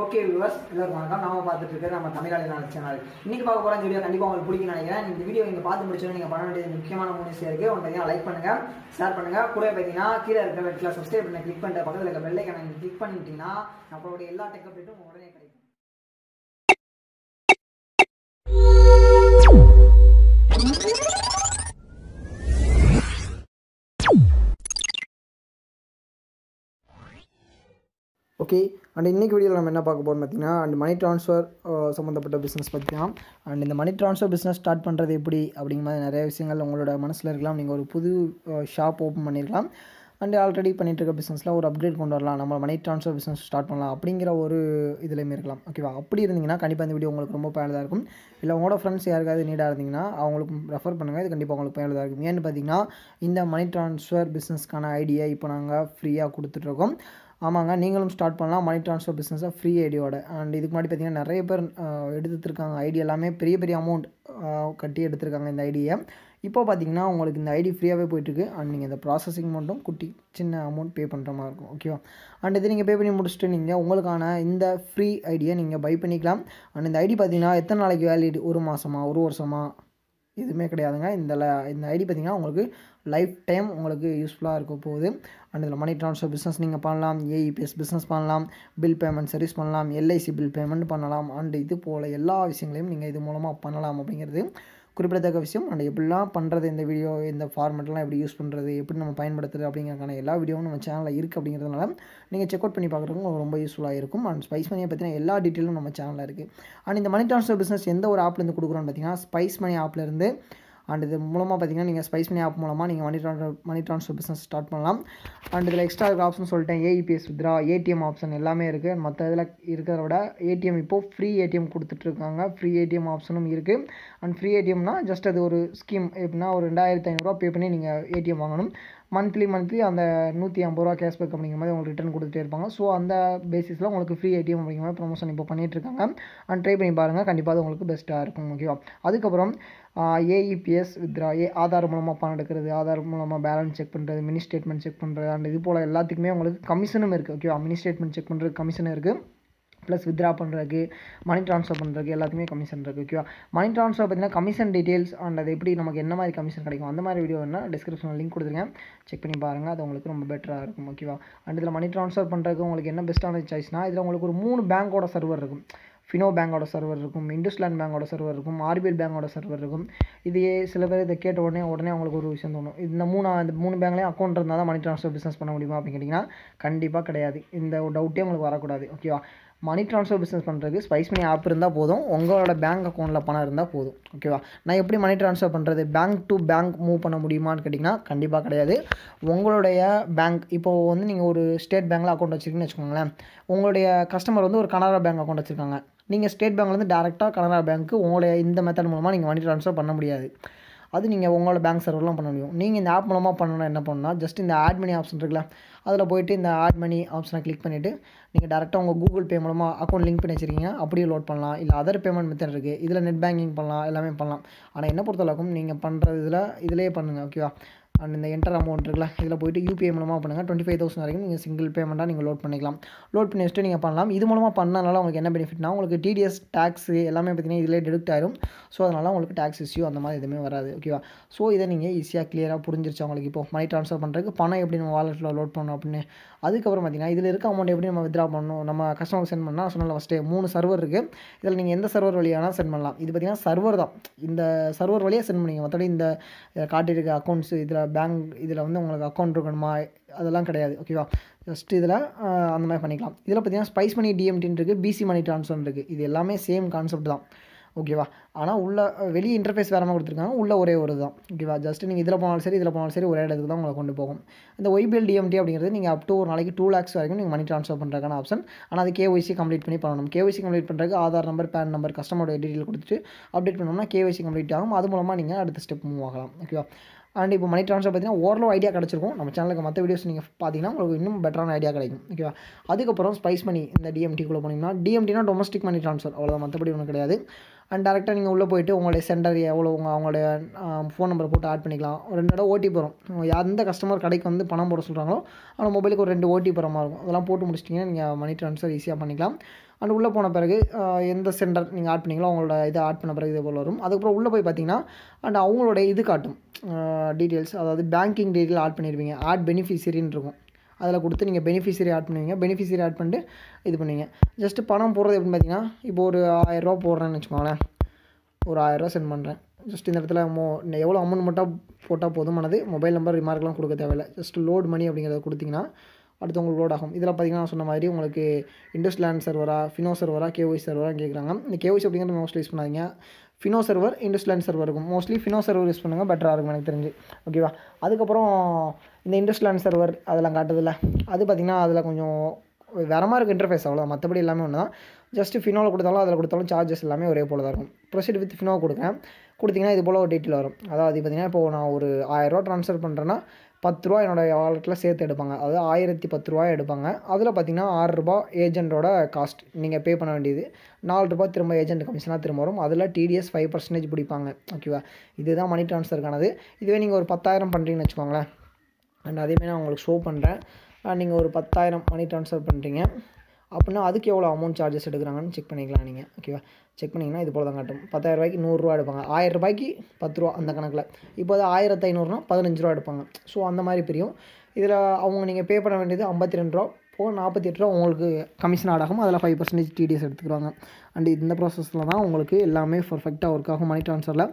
Okay viewers எல்லாருக்கும் வணக்கம். நாம பார்த்துட்டு இருக்கிறது நம்ம தமிழ் சேனல். இன்னைக்கு பார்க்க போகிற இந்த வீடியோ கண்டிப்பாக உங்களுக்கு பிடிக்கும்னு நினைக்கிறேன். இந்த வீடியோ நீங்கள் பார்த்து முடிச்சோன்னு நீங்கள் பண்ண வேண்டியது முக்கியமான 3 விஷயம் இருக்குது. ஒன்று பார்த்தீங்கன்னா லைக் பண்ணுங்கள், ஷேர் பண்ணுங்கள், கூட பார்த்தீங்கன்னா கீழே இருக்கிற ரெட் கலர் சப்ஸ்கிரைப் பண்ணி கிளிக் பண்ணிட்டு பக்கத்தில் இருக்க பெல் ஐகானை நீங்கள் கிளிக் பண்ணிட்டீங்கன்னா நம்மளுடைய எல்லா டெக் அப்டேட்டும் உடனே கிடைக்கும். ஓகே, அண்ட் இன்றைக்கி வீடியோவில் நம்ம என்ன பார்க்க போகிறோம் பார்த்தீங்கன்னா, அண்ட் மணி ட்ரான்ஸ்ஃபர் சம்மந்தப்பட்ட பிஸ்னஸ் பார்த்தீங்கன்னா, அண்ட் இந்த மணி ட்ரான்ஸ்ஃபர் பிஸ்னஸ் ஸ்டார்ட் பண்ணுறது எப்படி அப்படிங்கிற மாதிரி நிறைய விஷயங்கள் உங்களோட மனசில் இருக்கலாம். நீங்கள் ஒரு புது ஷாப் ஓப்பன் பண்ணியிருக்கலாம், அண்ட் ஆல்ரெடி பண்ணிகிட்டு இருக்க பிஸ்னஸில் ஒரு அப்கிரேட் கொண்டு வரலாம், நம்ம மணி ட்ரான்ஸ்ஃபர் பிஸ்னஸ் ஸ்டார்ட் பண்ணலாம் அப்படிங்கிற ஒரு இதுலேயுமே இருக்கலாம். ஓகேவா? அப்படி இருந்தீங்கன்னா கண்டிப்பாக இந்த வீடியோ உங்களுக்கு ரொம்ப பயனுள்ளதாக இருக்கும். இல்லை உங்களோட ஃப்ரெண்ட்ஸ் யாருக்காவது நீடாக இருந்தீங்கன்னா அவங்களுக்கு ரெஃபர் பண்ணுங்கள். இது கண்டிப்பாக உங்களுக்கு பயனுள்ளதாக இருக்கும். ஏன்னு பார்த்தீங்கன்னா, இந்த மணி ட்ரான்ஸ்ஃபர் பிஸ்னஸ்க்கான ஐடியா இப்போ நாங்கள் ஃப்ரீயாக கொடுத்துட்ருக்கோம். ஆமாங்க, நீங்களும் ஸ்டார்ட் பண்ணலாம் மணி ட்ரான்ஸ்ஃபர் பிஸ்னஸாக ஃப்ரீ ஐடியோட. அண்ட் இதுக்கு முன்னாடி பார்த்திங்கன்னா நிறைய பேர் எடுத்துருக்காங்க ஐடி, எல்லாமே பெரிய பெரிய அமௌண்ட் கட்டி எடுத்துருக்காங்க இந்த ஐடியை. இப்போ பார்த்திங்கன்னா உங்களுக்கு இந்த ஐடி ஃப்ரீயாகவே போயிட்டுருக்கு. அண்ட் நீங்கள் இந்த ப்ராசஸிங் மட்டும் சின்ன அமௌண்ட் பே பண்ணுற மாதிரி இருக்கும். ஓகேவா? அண்ட் இது நீங்கள் பே பண்ணி முடிச்சுட்டு நீங்கள் உங்களுக்கான இந்த ஃப்ரீ ஐடியை நீங்கள் பை பண்ணிக்கலாம். அண்ட் இந்த ஐடி பார்த்திங்கன்னா எத்தனை நாளைக்கு வேலிட், 1 மாதமா 1 வருஷமா எதுவுமே கிடையாதுங்க. இந்த ஐடி பார்த்திங்கன்னா உங்களுக்கு லைஃப் டைம் உங்களுக்கு யூஸ்ஃபுல்லாக இருக்க போகுது. அண்ட் இதில் மணி ட்ரான்ஸ்ஃபர் பிஸ்னஸ் நீங்கள் பண்ணலாம், ஏஇபிஎஸ் பிஸ்னஸ் பண்ணலாம், பில் பேமெண்ட் சர்வீஸ் பண்ணலாம், எல்ஐசி பில் பேமெண்ட் பண்ணலாம். அண்ட் இது போல் எல்லா விஷயங்களையும் நீங்கள் இது மூலமாக பண்ணலாம் அப்படிங்கிறது குறிப்பிடத்தக்க விஷயம். அண்ட் எப்படிலாம் பண்ணுறது, இந்த வீடியோ இந்த ஃபார்மெட்லாம் எப்படி யூஸ் பண்ணுறது, எப்படி நம்ம பயன்படுத்துறது அப்படிங்கிறதுக்கான எல்லா வீடியோவும் நம்ம சேனலில் இருக்குது. அப்படிங்கிறதுனால நீங்கள் செக் அவுட் பண்ணி பார்க்குறதுக்கு உங்களுக்கு ரொம்ப யூஸ்ஃபுல்லாக இருக்கும். அண்ட் ஸ்பைஸ் மணியை பற்றின எல்லா டீட்டெயிலும் நம்ம சேனலில் இருக்குது. அண்ட் இந்த மணி ட்ரான்ஸ்ஃபர் பிஸ்னஸ் எந்த ஒரு ஆப்லேருந்து கொடுக்குறோன்னு பார்த்தீங்கன்னா, ஸ்பைஸ் மணி ஆப்லேருந்து. அண்ட் இது மூலமாக பார்த்தீங்கன்னா நீங்கள் ஸ்பைஸ் மணி ஆப் மூலமாக நீங்கள் மணி ட்ரான்ஸ்ஃபர் பிஸ்னஸ் ஸ்டார்ட் பண்ணலாம். அண்ட் இதில் எக்ஸ்ட்ரா இருக்கிற ஆப்ஷன் சொல்லிட்டேன், ஏஇபிஎஸ் வித்ரா, ஏடிஎம் ஆப்ஷன் எல்லாமே இருக்குது. மற்ற இதில் இருக்கிறத விட ஏடிஎம் இப்போது ஃப்ரீ ஏடிஎம் கொடுத்துட்ருக்காங்க. ஃப்ரீ ஏடிஎம் ஆப்ஷனும் இருக்குது. அண்ட் ஃப்ரீ ஏடிஎம்னா ஜஸ்ட் அது ஒரு ஸ்கீம். எப்படின்னா ஒரு 2500 பே பண்ணி நீங்கள் ஏடிஎம் வாங்கணும். மந்த்லி அந்த 150 ரூபா கேஷ்பேக் அப்படிங்கிற மாதிரி உங்களுக்கு ரிட்டர்ன் கொடுத்துட்டே இருப்பாங்க. ஸோ அந்த பேசிஸில் உங்களுக்கு ஃப்ரீ ஏடிஎம் அப்படிங்கிற மாதிரி ப்ரொமோஷன் இப்போ பண்ணிகிட்ருக்காங்க. அண்ட் ட்ரை பண்ணி பாருங்கள், கண்டிப்பாக அது உங்களுக்கு பெஸ்ட்டாக இருக்கும். ஓகேவா? அதுக்கப்புறம் ஏஇபிஎஸ் வித்ரா, ஆதார் மூலமாக பணம் எடுக்கிறது, ஆதார் மூலமாக பேலன்ஸ் செக் பண்ணுறது, மினி ஸ்டேட்மெண்ட் செக் பண்ணுறது, அண்ட் இது போல் எல்லாத்துக்குமே உங்களுக்கு கமிஷனும் இருக்குது. ஓகேவா? மினி ஸ்டேட்மெண்ட் செக் பண்ணுறதுக்கு கமிஷனும் இருக்குது, ப்ளஸ் வித்ரா பண்ணுறதுக்கு, மணி ட்ரான்ஸ்ஃபர் பண்ணுறதுக்கு எல்லாத்துக்குமே கமிஷன் இருக்குது. ஓகேவா? மணி ட்ரான்ஸ்ஃபர் பார்த்தீங்கன்னா கமிஷன் டீட்டெயில்ஸ் அண்ட் அது எப்படி நமக்கு என்ன மாதிரி கமிஷன் கிடைக்கும் அந்த மாதிரி வீடியோ வேணால் டிஸ்கிரிப்ஷனில் லிங்க் கொடுத்துருங்க, செக் பண்ணி பாருங்கள். அது உங்களுக்கு ரொம்ப பெட்டராக இருக்கும். ஓகேவா? அண்ட் இதில் மணி ட்ரான்ஸ்ஃபர் பண்ணுறதுக்கு உங்களுக்கு என்ன பெஸ்ட்டான சாய்ஸ்னால், இதில் உங்களுக்கு ஒரு 3 பேங்க்கோட சர்வர் இருக்கும். ஃபினோ பேங்கோட சர்வர் இருக்கும், இண்டஸ்லேண்ட் பேங்கோட சர்வர் இருக்கும், ஆர்பிஎல் பேங்கோட சர்வர் இருக்கும். இதையே சில பேர் இதை கேட்ட உடனே அவங்களுக்கு ஒரு விஷயம் தோணும், இந்த 3 பேங்க்லேயும் அக்கௌண்ட் இருந்தால் தான் மணி ட்ரான்ஸ்ஃபர் பிஸ்னஸ் பண்ண முடியுமா அப்படின்னு கேட்டிங்கன்னா கண்டிப்பாக கிடையாது. இந்த டவுட்டே உங்களுக்கு வரக்கூடாது. ஓகேவா? மணி ட்ரான்ஸ்ஃபர் பிஸ்னஸ் பண்ணுறதுக்கு ஸ்பைஸ் மணி ஆப் இருந்தால் போதும், உங்களோட பேங்க் அக்கௌண்ட்டில் பணம் இருந்தால் போதும். ஓகேவா? நான் எப்படி மணி ட்ரான்ஸ்ஃபர் பண்ணுறது, பேங்க் டு பேங்க் மூவ் பண்ண முடியுமான்னு கேட்டிங்கன்னா கண்டிப்பாக கிடையாது. உங்களுடைய பேங்க் இப்போது வந்து நீங்கள் ஒரு ஸ்டேட் பேங்க்கில் அக்கௌண்ட் வச்சுருக்கீங்கன்னு வச்சுக்கோங்களேன். உங்களுடைய கஸ்டமர் வந்து ஒரு கனரா பேங்க் அக்கௌண்ட் வச்சுருக்காங்க. நீங்கள் ஸ்டேட் பேங்க்லேருந்து டேரெக்டாக கனரா பேங்க்கு உங்களுடைய இந்த மெத்தட் மூலமாக நீங்கள் மணி ட்ரான்ஸ்ஃபர் பண்ண முடியாது. அது நீங்கள் உங்களோட பேங்க் சர்வர்லாம் பண்ண முடியும். நீங்கள் இந்த ஆப் மூலமாக பண்ணணும்னா என்ன பண்ணணும்னா, ஜஸ்ட் இந்த ஆட் மணி ஆப்ஷன் இருக்குல்ல, அதில் போய்ட்டு இந்த ஆட் மணி ஆப்ஷனை கிளிக் பண்ணிவிட்டு நீங்கள் டேரெக்டாக உங்கள் கூகுள் பே மூலமாக அக்கௌண்ட் லிங்க் பண்ணி வச்சுருக்கீங்க, அப்படியே லோட் பண்ணலாம். இல்லை அதர் பேமெண்ட் மெத்தட் இருக்குது, இதில் நெட் பேங்கிங் பண்ணலாம், எல்லாமே பண்ணலாம். ஆனால் என்ன பொறுத்தளவுக்கும் நீங்கள் பண்ணுறது இதிலே பண்ணுங்கள். ஓகேவா? அண்ட் இந்த என்டர் அமௌண்ட் இருக்குல்ல, இதில் போய்ட்டு யூபிஐ மூலமாக பண்ணுங்கள். 25,000 வரைக்கும் நீங்கள் சிங்கிள் பேமெண்ட்டாக நீங்கள் லோட் பண்ணிக்கலாம். லோட் பண்ணி வச்சுட்டு நீங்கள் பண்ணலாம். இது மூலமாக பண்ணனால உங்களுக்கு என்ன பெனிஃபிட்னா, உங்களுக்கு டிடிஎஸ் டேக்ஸு எல்லாமே பார்த்தீங்கன்னா இதிலே டெடுக்ட் ஆயிரும். ஸோ அதனால் உங்களுக்கு டேக்ஸ் இஷ்யூ அந்த மாதிரி எதுவுமே வராது. ஓகேவா? ஸோ இதை நீங்கள் ஈஸியாக கிளியராக புரிஞ்சிருச்சு உங்களுக்கு. இப்போ மணி ட்ரான்ஸ்ஃபர் பண்ணுறதுக்கு பணம் எப்படி நம்ம வாலெட்டில் லோட் பண்ணணும் அப்படின்னு. அதுக்கப்புறம் பார்த்தீங்கன்னா இதில் இருக்க அமௌண்ட் எப்படி நம்ம வித்ரா பண்ணணும், நம்ம கஸ்டமருக்கு சென்ட் பண்ணால் சொன்னால ஃபஸ்ட்டு 3 சர்வர் இருக்குது. இதில் நீங்கள் எந்த சர்வர் வழியாக சென்ட் பண்ணலாம். இது பார்த்தீங்கன்னா சர்வர் தான், இந்த சர்வர் வழியாக சென்ட் பண்ணிங்க. மற்றபடி இந்த காட்டியிருக்க அக்கௌண்ட்ஸு இதில் பேங்க் இதில் வந்து உங்களுக்கு அக்கௌண்ட் இருக்கணுமா அதெல்லாம் கிடையாது. ஓகேவா? ஜஸ்ட் இதில் அந்த மாதிரி பண்ணிக்கலாம். இதில் பார்த்தீங்கன்னா ஸ்பைஸ் மணி டிஎம்டின்னு இருக்குது, பிசி மணி ட்ரான்ஸ்ஃபர் இருக்குது. இது எல்லாமே சேம் கான்செப்ட் தான். ஓகேவா? ஆனால் உள்ள வெளியே இன்டர்ஃபேஸ் வேறு மாதிரி கொடுத்துருக்காங்க, உள்ள ஒரே ஒரு தான். ஓகேவா? ஜஸ்ட் நீங்கள் இதில் போனாலும் சரி இதில் போனாலும் சரி ஒரே இடத்துக்கு தான் உங்களை கொண்டு போகும். இந்த ஒய்பிஎல் டிஎம்டி அப்படிங்கிறது நீங்கள் அப் டு ஒரு நாளைக்கு 2 lakhs வரைக்கும் நீங்கள் மணி ட்ரான்ஸ்ஃபர் பண்ணுறதுக்கான ஆப்ஷன். ஆனால் அது கேஒய்சி கம்ப்ளீட் பண்ணி பண்ணணும். கேஒய்சி கம்ப்ளீட் பண்ணுறதுக்கு ஆதார் நம்பர், பேன் நம்பர், கஸ்டமரோட டீட்டெயில் கொடுத்துட்டு அப்டேட் பண்ணோம்னா கேஒய்சி கம்ப்ளீட் ஆகும். அது மூலமாக நீங்கள் அடுத்த ஸ்டெப் மூவ் ஆகலாம். ஓகேவா? அண்ட் இப்போ மணி ட்ரான்ஸ்ஃபர் பார்த்தீங்கன்னா ஓரளவு ஐடியா கிடச்சிருக்கும். நம்ம சேனலுக்கு மற்ற வீடியோஸ் நீங்கள் பார்த்தீங்கன்னா உங்களுக்கு இன்னும் பெட்டரான ஐடியா கிடைக்கும். ஓகேவா? அதுக்கப்புறம் ஸ்பைஸ் மணி இந்த டிஎம்டிக்குள்ளே போனீங்கன்னா, டிஎம்டினா டொமஸ்டிக் மணி ட்ரான்ஸ்ஃபர், அவ்வளோதான், மற்றபடி ஒன்றும் கிடையாது. அண்ட் டேரெக்டாக நீங்கள் உள்ளே போய்ட்டு உங்களுடைய சென்டர் எவ்வளோ அவங்களுடைய ஃபோன் நம்பரை போட்டு ஆட் பண்ணிக்கலாம். ஒரு 2 தடவை ஓடிபி வரும். எந்த கஸ்டமர் கடைக்கு வந்து பணம் போட சொல்கிறாங்களோ அவங்க மொபைலுக்கு ஒரு 2 ஓடிபி வர மாதிரி இருக்கும். அதெல்லாம் போட்டு முடிச்சிட்டிங்கன்னா நீங்கள் மணி ட்ரான்ஸ்ஃபர் ஈஸியாக பண்ணிக்கலாம். அண்ட் உள்ளே போன பிறகு எந்த சென்டர் நீங்கள் ஆட் பண்ணிங்களோ அவங்களோட இதை ஆட் பண்ண பிறகு இதே போல் வரும். அதுக்கப்புறம் உள்ளே போய் பார்த்தீங்கன்னா அண்ட் அவங்களோட இது காட்டும் டீட்டெயில்ஸ், அதாவது பேங்கிங் டீட்டெயில் ஆட் பண்ணிடுவீங்க. ஆட் பெனிஃபிஷரின்னு இருக்கும். அதில் கொடுத்து நீங்கள் பெனிஃபிஷரி ஆட் பண்ணுவீங்க. பெனிஃபிஷரி ஆட் பண்ணிட்டு இது பண்ணுவீங்க. ஜஸ்ட்டு பணம் போடுறது எப்படின்னு பார்த்தீங்கன்னா, இப்போ ஒரு 1000 ரூபா போடுறேன்னு வச்சுக்கோங்களேன். ஒரு 1000 ரூபா சென்ட் பண்ணுறேன். ஜஸ்ட் இந்த இடத்துல எவ்வளோ அமௌண்ட் மட்டும் போட்டால் போதுமானது. மொபைல் நம்பர் ரிமார்க்லாம் கொடுக்க தேவையில்லை. ஜஸ்ட் லோட் மணி அப்படிங்கிறத கொடுத்தீங்கன்னா அடுத்து உங்களுக்கு லோட் ஆகும். இதில் பார்த்தீங்கன்னா நான் சொன்ன மாதிரி உங்களுக்கு இண்டஸ் லேண்ட் சர்வரா, ஃபினோ சர்வரா, கேஒய்சி சர்வரான்னு கேட்குறாங்க. இந்த கேஒய்சி அப்படிங்கிறது மோஸ்ட்லி யூஸ் பண்ணாதீங்க. Fino server, Indus land server இருக்கும். மோஸ்ட்லி ஃபினோ சர்வர் யூஸ் பண்ணுங்கள், பெட்டராக இருக்கும் எனக்கு தெரிஞ்சு. ஓகேவா? அதுக்கப்புறம் இந்த இண்டஸ் லேண்ட் சர்வர் அதெல்லாம் காட்டுதில்ல, அது பார்த்திங்கன்னா அதில் கொஞ்சம் வேறு மாதிரி இருக்குது இன்டர்ஃபேஸ். அவ்வளோ மற்றபடி எல்லாமே ஒன்று தான். ஜஸ்ட்டு ஃபினோவில் கொடுத்தாலும் அதில் கொடுத்தாலும் சார்ஜஸ் எல்லாமே ஒரே போல் தான் இருக்கும். ப்ரொசீட் வித் ஃபினோ கொடுத்தீங்கன்னா இது போல் ஒரு டீட்டெயில் வரும். அதாவது பார்த்திங்கன்னா இப்போது நான் ஒரு 1000 ரூபா ட்ரான்ஸ்ஃபர் பண்ணுறேன்னா 10 ரூபா என்னோடய வாலெட்டில் சேர்த்து எடுப்பாங்க. அதாவது 1010 ரூபா எடுப்பாங்க. அதில் பார்த்திங்கன்னா 6 ரூபா ஏஜென்ட்டோட காஸ்ட் நீங்கள் பே பண்ண வேண்டியது. 4 ரூபா திரும்ப ஏஜென்ட் கமிஷனாக திரும்ப வரும். அதில் டிடிஎஸ் 5% பிடிப்பாங்க. ஓகேவா? இதுதான் மணி ட்ரான்ஸ்ஃபருக்கானது. இதுவே நீங்கள் ஒரு 10,000 பண்ணுறீங்கன்னு வச்சுக்கோங்களேன். அண்ட் அதேமாதிரி நான் உங்களுக்கு ஷோ பண்ணுறேன். நீங்கள் ஒரு 10,000 மணி ட்ரான்ஸ்ஃபர் பண்ணுறீங்க அப்படின்னா அதுக்கு எவ்வளோ அமௌண்ட் சார்ஜஸ் எடுக்கிறாங்கன்னு செக் பண்ணிக்கலாம் நீங்கள். ஓகேவா? செக் பண்ணிங்கன்னா இது போல் தான் காட்டும். 10,000 ரூபாய்க்கு 100 ரூபா எடுப்பாங்க. 1000 ரூபாய்க்கு 10 ரூபா அந்த கணக்கில். இப்போ அது 1500னா 15 ரூபா எடுப்பாங்க. ஸோ அந்த மாதிரி பிரியும். இதில் அவங்க நீங்கள் பே பண்ண வேண்டியது 52 ரூபா போக 48 ரூபா உங்களுக்கு கமிஷன் ஆட் ஆகும். அதில் 5% டிடிஎஸ் எடுத்துக்கிறாங்க. அண்ட் இந்த ப்ராசஸில் தான் உங்களுக்கு எல்லாமே பர்ஃபெக்டாக ஒர்க் ஆகும் மணி ட்ரான்ஸ்ஃபரில்.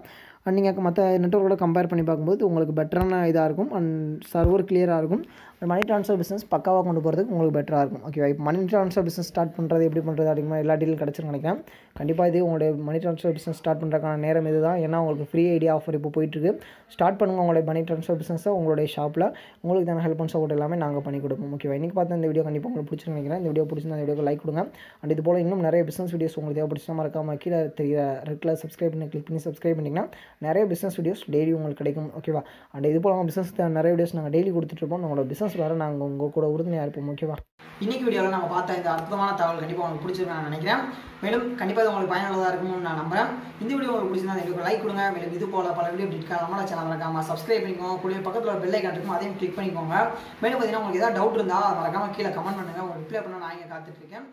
அண்ட் நீங்கள் மற்ற நெட்வொர்க்கோட கம்பேர் பண்ணி பார்க்கும்போது உங்களுக்கு பெட்டரான இதாக இருக்கும். அண்ட் சர்வர் கிளியராக இருக்கும். மணி ட்ரான்ஸ்ஃபர் பிஸ்னஸ் பக்காவாக கொண்டு போகிறதுக்கு உங்களுக்கு பெட்டராக இருக்கும். ஓகேவா? இப்போ மணி ட்ரான்ஸ்ஃபர் பிஸ்னஸ் ஸ்டார்ட் பண்ணுறது எப்படி பண்ணுறது அப்படிங்கிற எல்லா டீட்டெயில் கிடச்சிருன்னு நினைக்கிறேன். கண்டிப்பாக இது உங்களுடைய மணி ட்ரான்ஸ்ஃபர் பிஸ்னஸ் ஸ்டார்ட் பண்ணுறதுக்கான நேரம் இது தான். ஏன்னா உங்களுக்கு ஃப்ரீ ஐடியா ஆஃபர் இப்போ போயிட்டுருக்கு. ஸ்டார்ட் பண்ணுங்கள் உங்களுடைய மணி ட்ரான்ஸ்ஃபர் பிஸ்னஸை உங்களுடைய ஷாப்பில். உங்களுக்கு தான ஹெல்ப் அண்ட் சப்போர்ட் எல்லாமே நாங்கள் பண்ணி கொடுப்போம். ஓகேவா? இன்றைக்கி பார்த்தா இந்த வீடியோ கண்டிப்பாக உங்களுக்கு பிடிச்சிருன்னு நினைக்கிறேன். இந்த வீடியோ பிடிச்சிருந்தா இந்த வீடியோக்கு லைக் கொடுங்க. அண்ட் இது போல் இன்னும் நிறைய பிஸ்னஸ் வீடியோஸ் உங்களுக்கு தேவைப்படுச்சுன்னா மறக்காம கீழே தெரிகிற ரெட் கலர் சப்ஸ்கிரைப் பண்ணி கிளிக் பண்ணி சப்ஸ்கிரைப் பண்ணிங்கன்னா நிறைய பிஸ்னஸ் வீடியோஸ் டெய்லி உங்களுக்கு கிடைக்கும். ஓகேவா? அண்ட் இது போல் பிஸ்னஸ் நிறைய வீடியோஸ் நாங்கள் டெய்லி கொடுத்துட்ருப்போம். நம்மளோட பிஸ்னஸ் வேறு நாங்கள் உங்கள் கூட உறுதுணையாக இருப்போம். ஓகேவா? இன்றைக்கி வீடியோவில் நம்ம பார்த்த இந்த அற்புதமான தகவல் கண்டிப்பாக உங்களுக்கு பிடிச்சிருக்கேன் நான் நினைக்கிறேன். மேலும் கண்டிப்பாக உங்களுக்கு பயனுள்ளதாக இருக்கும்னு நான் நம்புறேன். இந்த வீடியோ உங்களுக்கு பிடிச்சிருந்தா இந்த வீடியோக்கு லைக் கொடுங்க. மேலும் இது போல் பல வீடியோ அப்டேட்காக நம்மளோட சேனல் மறக்காமல் சப்ஸ்கிரைப் பண்ணிக்கோங்க. கூட பக்கத்தில் ஒரு பெல் ஐக்கான் இருக்கும், அதையும் கிளிக் பண்ணிக்கோங்க. மேலும் பார்த்தீங்கன்னா உங்களுக்கு ஏதாவது டவுட் இருந்தால் மறக்காமல் கீழே கமெண்ட் பண்ணுங்கள். உங்களுக்கு ரிப்ளை பண்ண நான் இங்கே காத்துட்ருக்கேன்.